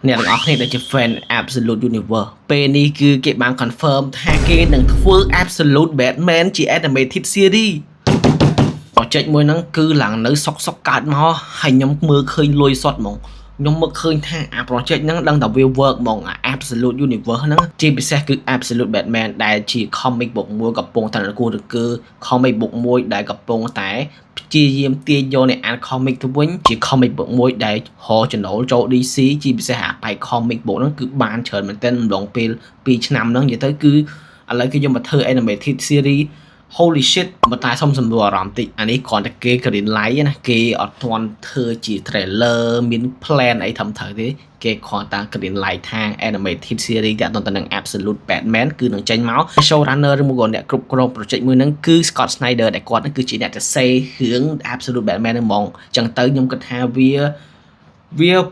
អ្នកទាំងអស់គ្នាដែលជា fan Absolute Universe ពេលនេះគឺគេបាន confirm ថាគេនឹងធ្វើ Absolute Batman ជា animated series project មួយហ្នឹងគឺឡើងនៅសុកកើតមកហើយខ្ញុំមើលឃើញលុយសុទ្ធហ្មងខ្ញុំមើលឃើញថាអា project ហ្នឹងដឹងតែវា work ហ្មងអា Absolute Universe ហ្នឹងជាពិសេសគឺ Absolute Batman ដែលជា comic book មួយកំពុងតែគួរឬគឺ comic book មួយដែលកំពុងតែព្យាយាមទាញយកអ្នកអាន comic ទៅវិញជា comic book មួយដែលហោចំណូលចូល DC ជាពិសេសអាបែក comic book ហ្នឹងគឺបានច្រើនមែនទែនម្ដងពេល2ឆ្នាំហ្នឹងនិយាយទៅគឺឥឡូវគឺខ្ញុំមកធ្វើ animated series holy shit មកតែសុំសម្រួលអារម្មណ៍តិចអានេះគ្រាន់តែគេ green light ណាគេអត់ទាន់ធ្វើជា trailer មាន plan អីត្រឹមត្រូវទេគេគ្រាន់តែ green light ថា animated series តាក់ទងទៅនឹង Absolute Batman គឺនឹងចេញមក showrunner ឬមួយក៏អ្នកគ្រប់គ្រង project មួយហ្នឹងគឺ Scott Snyder ដែលគាត់ហ្នឹងគឺជាអ្នកសរសេររឿង Absolute Batman ហ្នឹងហ្មងអញ្ចឹងទៅខ្ញុំគិតថាវា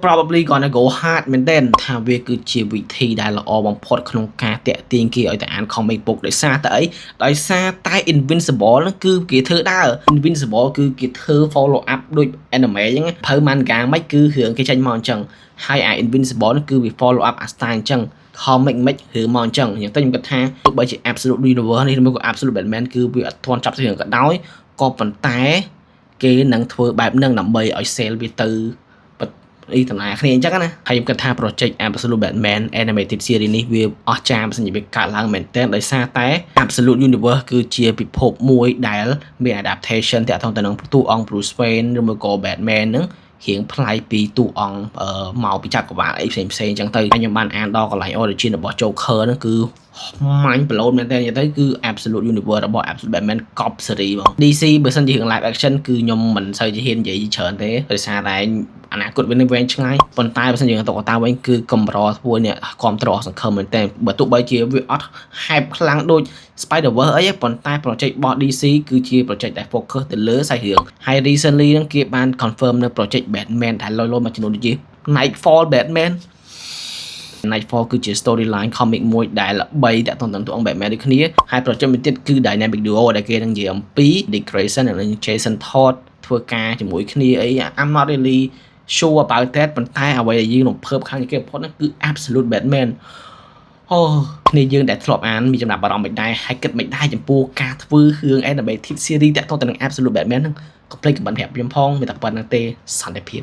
probably gonna go hard មែនទែនថាវាគឺជាវិធីដែលល្អបំផុតក្នុងការតាក់ទាញគេឲ្យទៅអាន comic book ដោយសារតែអីដោយសារតែ Invincible ហ្នឹងគឺគេធ្វើដើរ Invincible គឺគេធ្វើ follow up ដូច anime អញ្ចឹងភៅ manga មិនគឺរឿងគេចេញមកអញ្ចឹងហើយអា Invincible ហ្នឹងគឺវា follow up អា style អញ្ចឹង comic មិនរឿងមកអញ្ចឹងទៅខ្ញុំគិតថាទោះបីជា Absolute Universe នេះឬក៏ Absolute Batman គឺវាអត់ទាន់ចាប់រឿងក៏ដោយក៏ប៉ុន្តែគេនឹងធ្វើបែបហ្នឹងដើម្បីឲ្យ sale វាទៅអីតំណាគ្នាអញ្ចឹងណាហើយខ្ញុំគិតថា project Absolute Batman animated series នេះវាអស្ចារ្យបើសិនជាវាកើតឡើងមែនទែនដោយសារតែ Absolute Universe គឺជាពិភពមួយដែលមាន adaptation តាក់ទងទៅនឹងតួអង្គ Bruce Wayne ឬមួយក៏ Batman ហ្នឹងរៀងប្លែកពីតួអង្គមកពីចក្រវាឡអីផ្សេងៗអញ្ចឹងទៅខ្ញុំបានអានដល់កន្លែង origin របស់ Joker ហ្នឹងគឺមាញ់ប្លូនមែនតើនិយាយទៅគឺ Absolute Universe របស់ Absolute Batman cop series បង DC បើសិនជារឿង live action គឺខ្ញុំមិនសូវជាហ៊ាននិយាយច្រើនទេដោយសារតែអនាគតវានឹងវែងឆ្ងាយប៉ុន្តែបើសិនជាតុក្កតាវិញគឺកម្រធ្វើអ្នកគ្រប់ត្រសង្ឃឹមមែនតើបើទោះបីជាវាអត់ hype ខ្លាំងដូច Spider-Verse អីប៉ុន្តែ project របស់ DC គឺជា project ដែល focus ទៅលើសាច់រឿងហើយ recently ហ្នឹងគេបាន confirm នៅ project Batman ដែលលយមួយចំនួនដូចជា Nightfall Batman Nightfall គឺជា storyline comic មួយដែលល្បីតាក់ទងនឹងតួអង្គ Batman ដូចគ្នាហើយ project មួយទៀតគឺ Dynamic Duo ដែលគេនឹងនិយាយអំពី Dick Grayson និង Jason Todd ធ្វើការជាមួយគ្នាអី I'm not really sure about that ប៉ុន្តែអ្វីដែលយើងរំភើបខាងគេបំផុតហ្នឹងគឺ Absolute Batman អូគ្នាយើងដែលធ្លាប់អានមានចំណាប់អារម្មណ៍មិនដែរហើយគិតមិនដែរចំពោះការធ្វើរឿង animated series តាក់ទងទៅនឹង Absolute Batman ហ្នឹងកុំភ្លេចcommentប្រាប់ខ្ញុំផងមានតែប៉ុណ្្នឹងទេសន្តិភាព